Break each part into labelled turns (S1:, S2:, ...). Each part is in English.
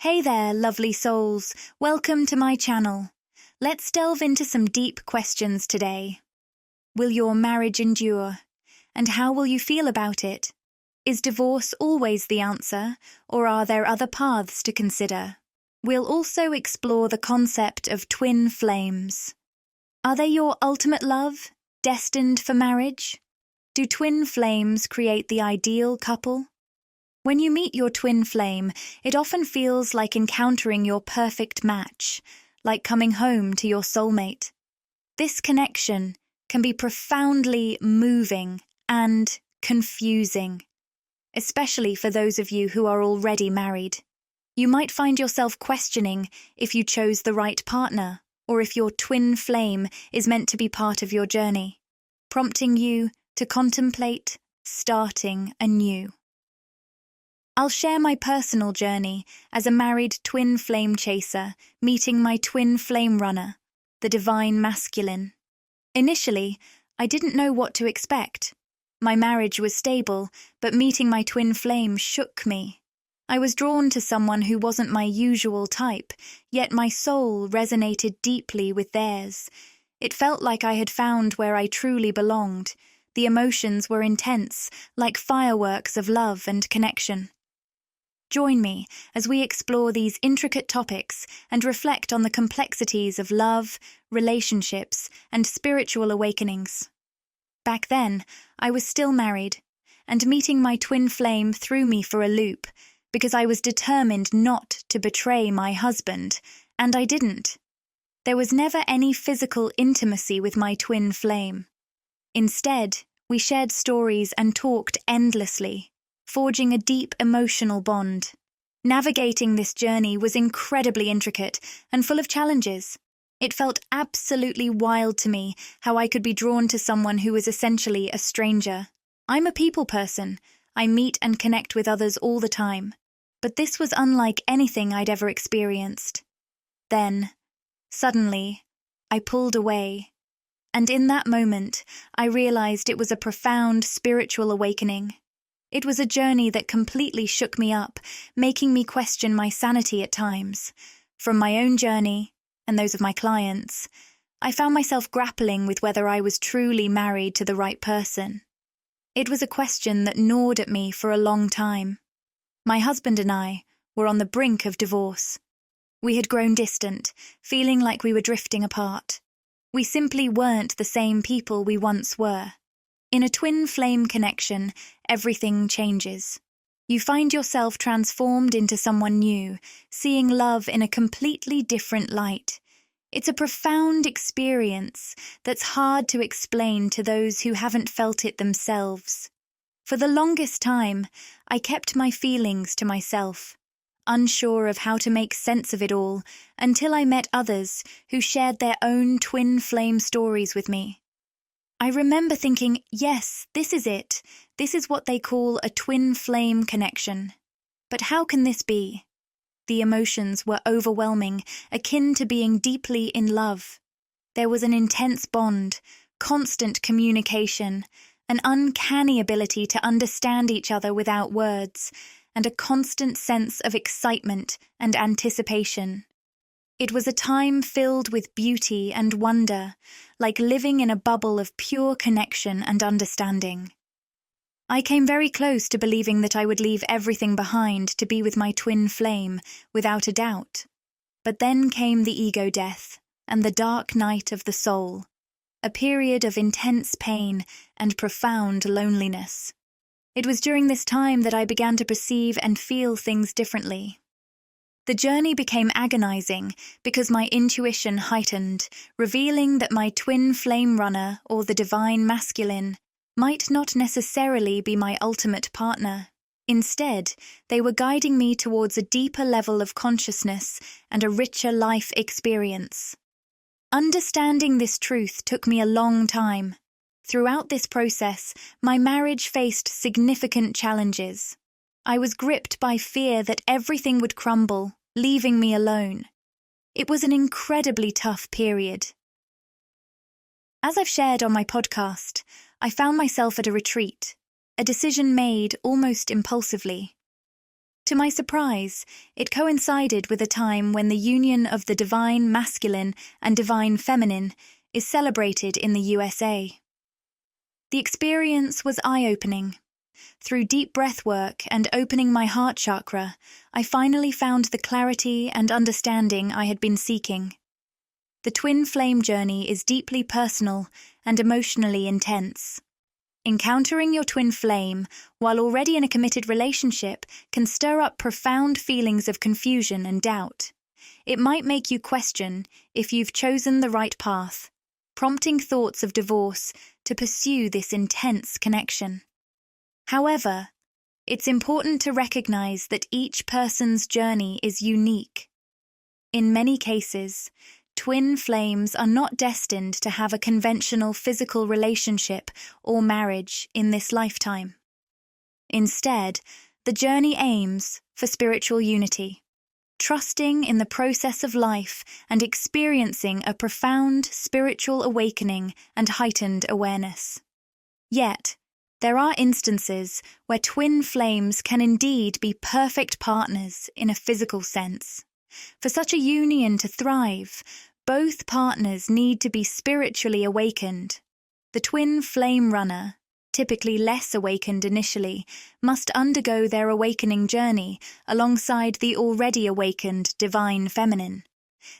S1: Hey there, lovely souls. Welcome to my channel. Let's delve into some deep questions today. Will your marriage endure? And how will you feel about it? Is divorce always the answer, or are there other paths to consider? We'll also explore the concept of twin flames. Are they your ultimate love, destined for marriage? Do twin flames create the ideal couple? When you meet your twin flame, it often feels like encountering your perfect match, like coming home to your soulmate. This connection can be profoundly moving and confusing, especially for those of you who are already married. You might find yourself questioning if you chose the right partner, or if your twin flame is meant to be part of your journey, prompting you to contemplate starting anew. I'll share my personal journey as a married twin flame chaser, meeting my twin flame runner, the divine masculine. Initially, I didn't know what to expect. My marriage was stable, but meeting my twin flame shook me. I was drawn to someone who wasn't my usual type, yet my soul resonated deeply with theirs. It felt like I had found where I truly belonged. The emotions were intense, like fireworks of love and connection. Join me as we explore these intricate topics and reflect on the complexities of love, relationships, and spiritual awakenings. Back then, I was still married, and meeting my twin flame threw me for a loop because I was determined not to betray my husband, and I didn't. There was never any physical intimacy with my twin flame. Instead, we shared stories and talked endlessly, forging a deep emotional bond. Navigating this journey was incredibly intricate and full of challenges. It felt absolutely wild to me how I could be drawn to someone who was essentially a stranger. I'm a people person. I meet and connect with others all the time. But this was unlike anything I'd ever experienced. Then, suddenly, I pulled away. And in that moment, I realized it was a profound spiritual awakening. It was a journey that completely shook me up, making me question my sanity at times. From my own journey, and those of my clients, I found myself grappling with whether I was truly married to the right person. It was a question that gnawed at me for a long time. My husband and I were on the brink of divorce. We had grown distant, feeling like we were drifting apart. We simply weren't the same people we once were. In a twin flame connection, everything changes. You find yourself transformed into someone new, seeing love in a completely different light. It's a profound experience that's hard to explain to those who haven't felt it themselves. For the longest time, I kept my feelings to myself, unsure of how to make sense of it all, until I met others who shared their own twin flame stories with me. I remember thinking, yes, this is it. This is what they call a twin flame connection. But how can this be? The emotions were overwhelming, akin to being deeply in love. There was an intense bond, constant communication, an uncanny ability to understand each other without words, and a constant sense of excitement and anticipation. It was a time filled with beauty and wonder, like living in a bubble of pure connection and understanding. I came very close to believing that I would leave everything behind to be with my twin flame, without a doubt. But then came the ego death and the dark night of the soul, a period of intense pain and profound loneliness. It was during this time that I began to perceive and feel things differently. The journey became agonizing because my intuition heightened, revealing that my twin flame runner, or the divine masculine, might not necessarily be my ultimate partner. Instead, they were guiding me towards a deeper level of consciousness and a richer life experience. Understanding this truth took me a long time. Throughout this process, my marriage faced significant challenges. I was gripped by fear that everything would crumble, leaving me alone. It was an incredibly tough period. As I've shared on my podcast, I found myself at a retreat, a decision made almost impulsively. To my surprise, it coincided with a time when the union of the divine masculine and divine feminine is celebrated in the USA. The experience was eye-opening. Through deep breath work and opening my heart chakra, I finally found the clarity and understanding I had been seeking. The twin flame journey is deeply personal and emotionally intense. Encountering your twin flame, while already in a committed relationship, can stir up profound feelings of confusion and doubt. It might make you question if you've chosen the right path, prompting thoughts of divorce to pursue this intense connection. However, it's important to recognize that each person's journey is unique. In many cases, twin flames are not destined to have a conventional physical relationship or marriage in this lifetime. Instead, the journey aims for spiritual unity, trusting in the process of life and experiencing a profound spiritual awakening and heightened awareness. Yet, there are instances where twin flames can indeed be perfect partners in a physical sense. For such a union to thrive, both partners need to be spiritually awakened. The twin flame runner, typically less awakened initially, must undergo their awakening journey alongside the already awakened divine feminine.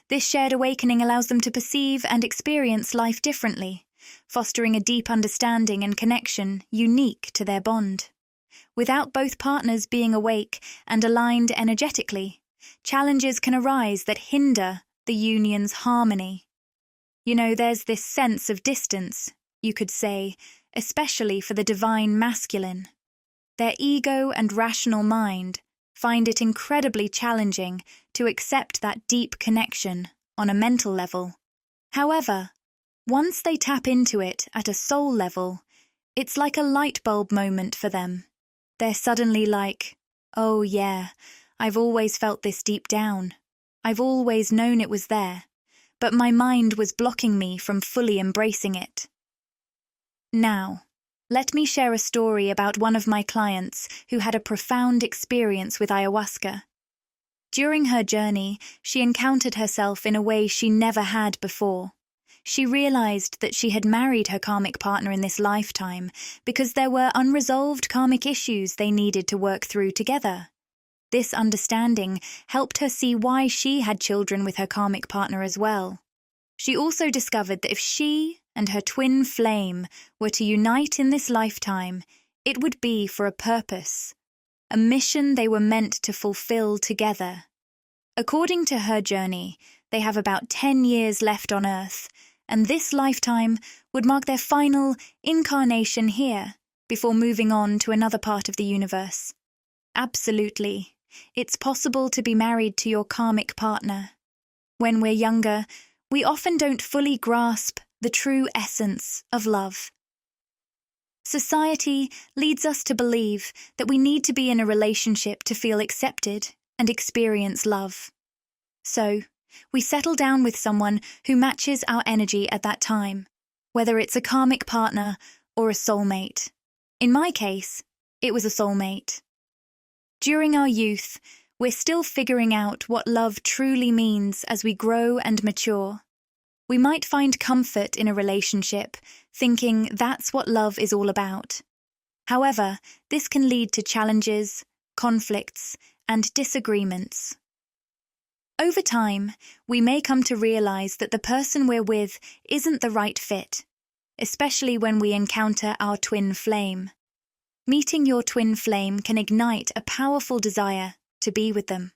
S1: This shared awakening allows them to perceive and experience life differently, fostering a deep understanding and connection unique to their bond. Without both partners being awake and aligned energetically, challenges can arise that hinder the union's harmony. There's this sense of distance, you could say, especially for the divine masculine. Their ego and rational mind find it incredibly challenging to accept that deep connection on a mental level. However, once they tap into it at a soul level, it's like a light bulb moment for them. They're suddenly like, oh yeah, I've always felt this deep down. I've always known it was there, but my mind was blocking me from fully embracing it. Now, let me share a story about one of my clients who had a profound experience with ayahuasca. During her journey, she encountered herself in a way she never had before. She realized that she had married her karmic partner in this lifetime because there were unresolved karmic issues they needed to work through together. This understanding helped her see why she had children with her karmic partner as well. She also discovered that if she and her twin flame were to unite in this lifetime, it would be for a purpose, a mission they were meant to fulfill together. According to her journey, they have about 10 years left on Earth, and this lifetime would mark their final incarnation here before moving on to another part of the universe. Absolutely, it's possible to be married to your karmic partner. When we're younger, we often don't fully grasp the true essence of love. Society leads us to believe that we need to be in a relationship to feel accepted and experience love. So, we settle down with someone who matches our energy at that time, whether it's a karmic partner or a soulmate. In my case, it was a soulmate. During our youth, we're still figuring out what love truly means as we grow and mature. We might find comfort in a relationship, thinking that's what love is all about. However, this can lead to challenges, conflicts, and disagreements. Over time, we may come to realize that the person we're with isn't the right fit, especially when we encounter our twin flame. Meeting your twin flame can ignite a powerful desire to be with them.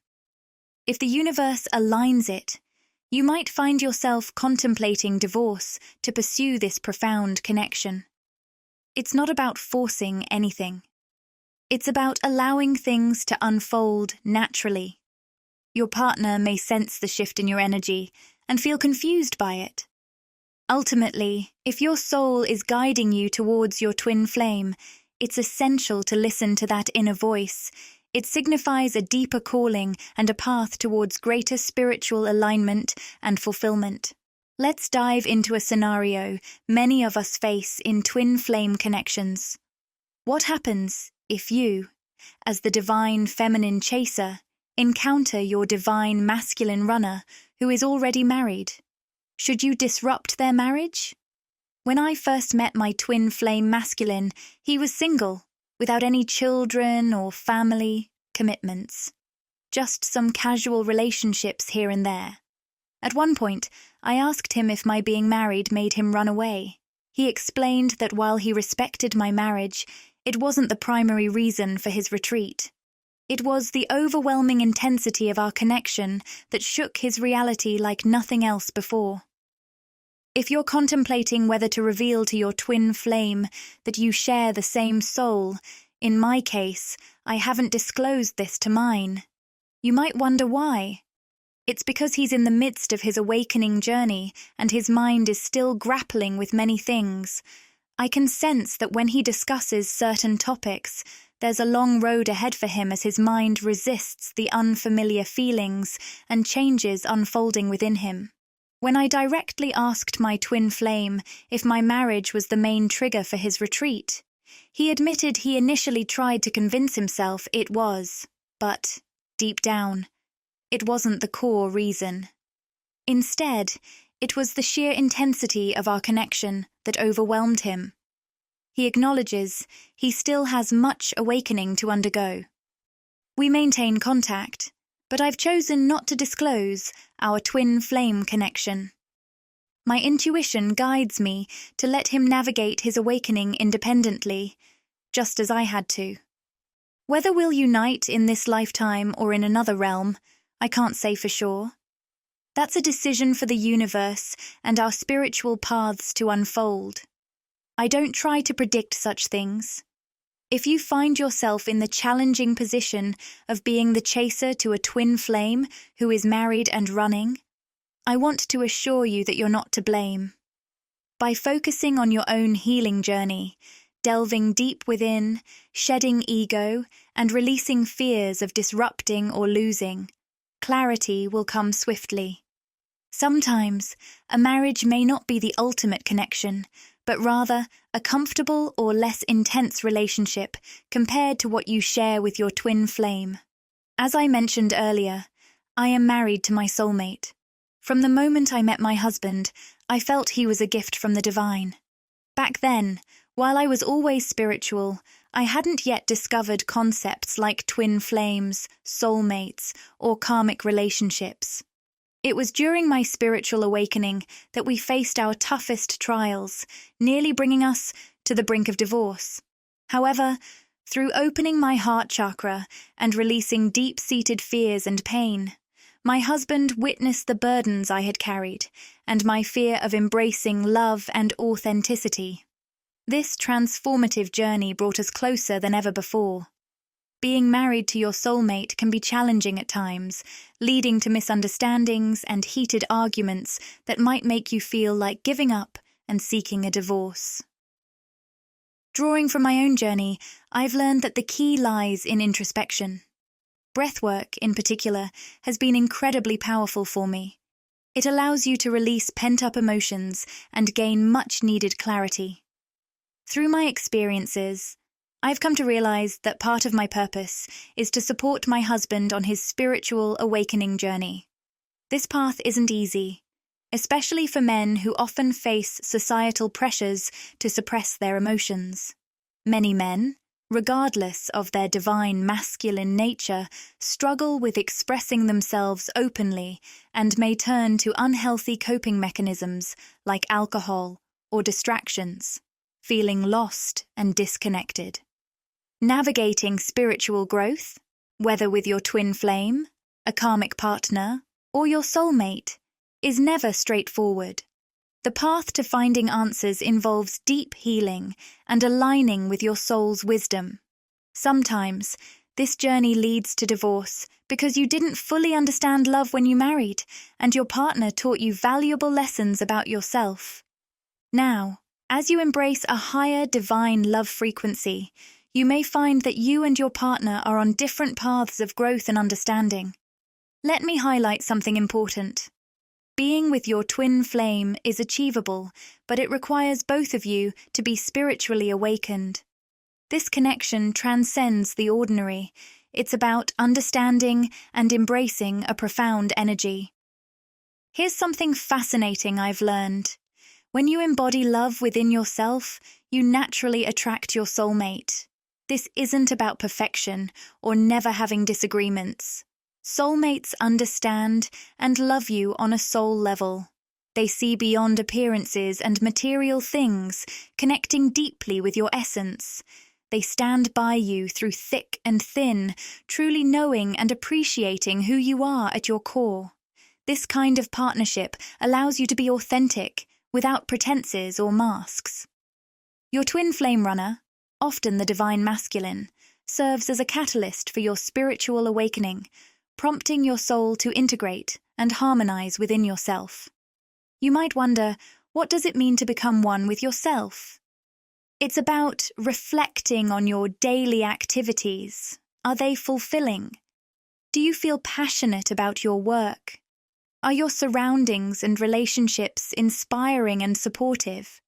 S1: If the universe aligns it, you might find yourself contemplating divorce to pursue this profound connection. It's not about forcing anything. It's about allowing things to unfold naturally. Your partner may sense the shift in your energy and feel confused by it. Ultimately, if your soul is guiding you towards your twin flame, it's essential to listen to that inner voice. It signifies a deeper calling and a path towards greater spiritual alignment and fulfillment. Let's dive into a scenario many of us face in twin flame connections. What happens if you as the divine feminine chaser, encounter your divine masculine runner who is already married. Should you disrupt their marriage? When I first met my twin flame masculine, he was single, without any children or family commitments. Just some casual relationships here and there. At one point, I asked him if my being married made him run away. He explained that while he respected my marriage, it wasn't the primary reason for his retreat. It was the overwhelming intensity of our connection that shook his reality like nothing else before. If you're contemplating whether to reveal to your twin flame that you share the same soul, in my case, I haven't disclosed this to mine. You might wonder why. It's because he's in the midst of his awakening journey and his mind is still grappling with many things. I can sense that when he discusses certain topics, there's a long road ahead for him as his mind resists the unfamiliar feelings and changes unfolding within him. When I directly asked my twin flame if my marriage was the main trigger for his retreat, he admitted he initially tried to convince himself it was, but, deep down, it wasn't the core reason. Instead, it was the sheer intensity of our connection that overwhelmed him. He acknowledges he still has much awakening to undergo. We maintain contact, but I've chosen not to disclose our twin flame connection. My intuition guides me to let him navigate his awakening independently, just as I had to. Whether we'll unite in this lifetime or in another realm, I can't say for sure. That's a decision for the universe and our spiritual paths to unfold. I don't try to predict such things. If you find yourself in the challenging position of being the chaser to a twin flame who is married and running, I want to assure you that you're not to blame. By focusing on your own healing journey, delving deep within, shedding ego, and releasing fears of disrupting or losing, clarity will come swiftly. Sometimes, a marriage may not be the ultimate connection, but rather a comfortable or less intense relationship compared to what you share with your twin flame. As I mentioned earlier, I am married to my soulmate. From the moment I met my husband, I felt he was a gift from the divine. Back then, while I was always spiritual, I hadn't yet discovered concepts like twin flames, soulmates, or karmic relationships. It was during my spiritual awakening that we faced our toughest trials, nearly bringing us to the brink of divorce. However, through opening my heart chakra and releasing deep-seated fears and pain, my husband witnessed the burdens I had carried and my fear of embracing love and authenticity. This transformative journey brought us closer than ever before. Being married to your soulmate can be challenging at times, leading to misunderstandings and heated arguments that might make you feel like giving up and seeking a divorce. Drawing from my own journey, I've learned that the key lies in introspection. Breathwork, in particular, has been incredibly powerful for me. It allows you to release pent-up emotions and gain much-needed clarity. Through my experiences, I've come to realize that part of my purpose is to support my husband on his spiritual awakening journey. This path isn't easy, especially for men who often face societal pressures to suppress their emotions. Many men, regardless of their divine masculine nature, struggle with expressing themselves openly and may turn to unhealthy coping mechanisms like alcohol or distractions, feeling lost and disconnected. Navigating spiritual growth, whether with your twin flame, a karmic partner, or your soulmate, is never straightforward. The path to finding answers involves deep healing and aligning with your soul's wisdom. Sometimes, this journey leads to divorce because you didn't fully understand love when you married, and your partner taught you valuable lessons about yourself. Now, as you embrace a higher divine love frequency, you may find that you and your partner are on different paths of growth and understanding. Let me highlight something important. Being with your twin flame is achievable, but it requires both of you to be spiritually awakened. This connection transcends the ordinary. It's about understanding and embracing a profound energy. Here's something fascinating I've learned. When you embody love within yourself, you naturally attract your soulmate. This isn't about perfection or never having disagreements. Soulmates understand and love you on a soul level. They see beyond appearances and material things, connecting deeply with your essence. They stand by you through thick and thin, truly knowing and appreciating who you are at your core. This kind of partnership allows you to be authentic, without pretenses or masks. Your twin flame runner, often the divine masculine, serves as a catalyst for your spiritual awakening, prompting your soul to integrate and harmonize within yourself. You might wonder, what does it mean to become one with yourself? It's about reflecting on your daily activities. Are they fulfilling? Do you feel passionate about your work? Are your surroundings and relationships inspiring and supportive?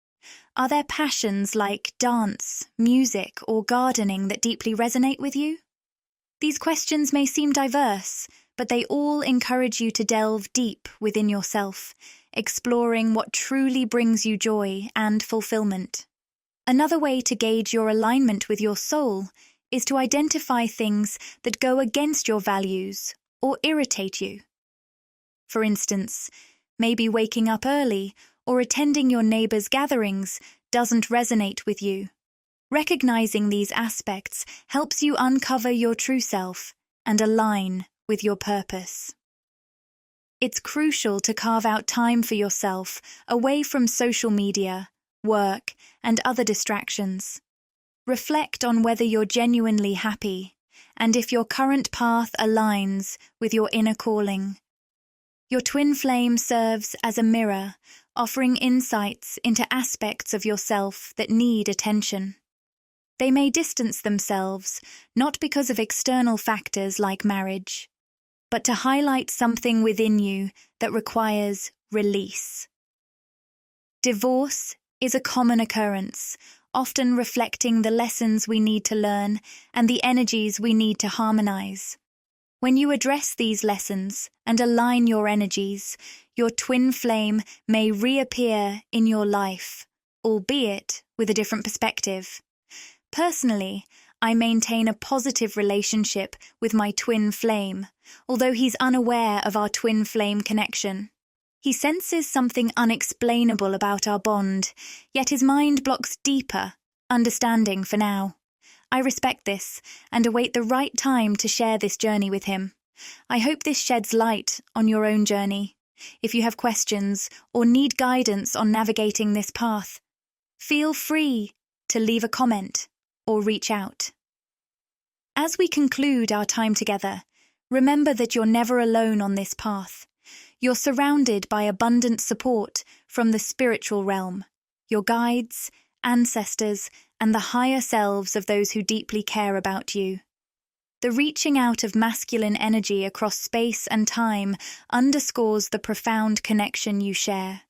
S1: Are there passions like dance, music, or gardening that deeply resonate with you? These questions may seem diverse, but they all encourage you to delve deep within yourself, exploring what truly brings you joy and fulfillment. Another way to gauge your alignment with your soul is to identify things that go against your values or irritate you. For instance, maybe waking up early or attending your neighbor's gatherings doesn't resonate with you. Recognizing these aspects helps you uncover your true self and align with your purpose. It's crucial to carve out time for yourself away from social media, work, and other distractions. Reflect on whether you're genuinely happy and if your current path aligns with your inner calling. Your twin flame serves as a mirror, offering insights into aspects of yourself that need attention. They may distance themselves, not because of external factors like marriage, but to highlight something within you that requires release. Divorce is a common occurrence, often reflecting the lessons we need to learn and the energies we need to harmonize. When you address these lessons and align your energies, your twin flame may reappear in your life, albeit with a different perspective. Personally, I maintain a positive relationship with my twin flame, although he's unaware of our twin flame connection. He senses something unexplainable about our bond, yet his mind blocks deeper understanding for now. I respect this and await the right time to share this journey with him. I hope this sheds light on your own journey. If you have questions or need guidance on navigating this path, feel free to leave a comment or reach out. As we conclude our time together, remember that you're never alone on this path. You're surrounded by abundant support from the spiritual realm, your guides, ancestors, and the higher selves of those who deeply care about you. The reaching out of masculine energy across space and time underscores the profound connection you share.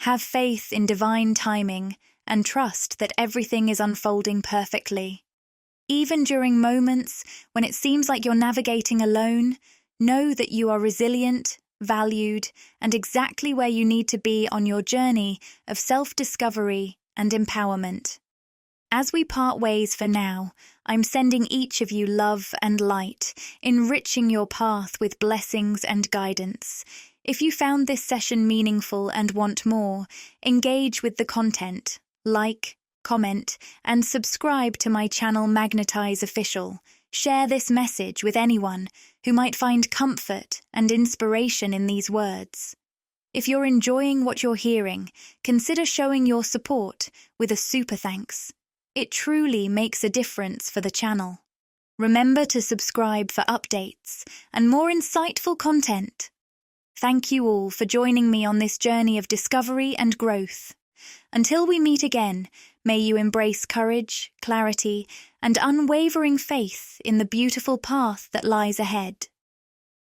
S1: Have faith in divine timing and trust that everything is unfolding perfectly. Even during moments when it seems like you're navigating alone, know that you are resilient, valued, and exactly where you need to be on your journey of self-discovery and empowerment. As we part ways for now, I'm sending each of you love and light, enriching your path with blessings and guidance. If you found this session meaningful and want more, engage with the content, like, comment, and subscribe to my channel Magnetize Official. Share this message with anyone who might find comfort and inspiration in these words. If you're enjoying what you're hearing, consider showing your support with a super thanks. It truly makes a difference for the channel. Remember to subscribe for updates and more insightful content. Thank you all for joining me on this journey of discovery and growth. Until we meet again, may you embrace courage, clarity, and unwavering faith in the beautiful path that lies ahead.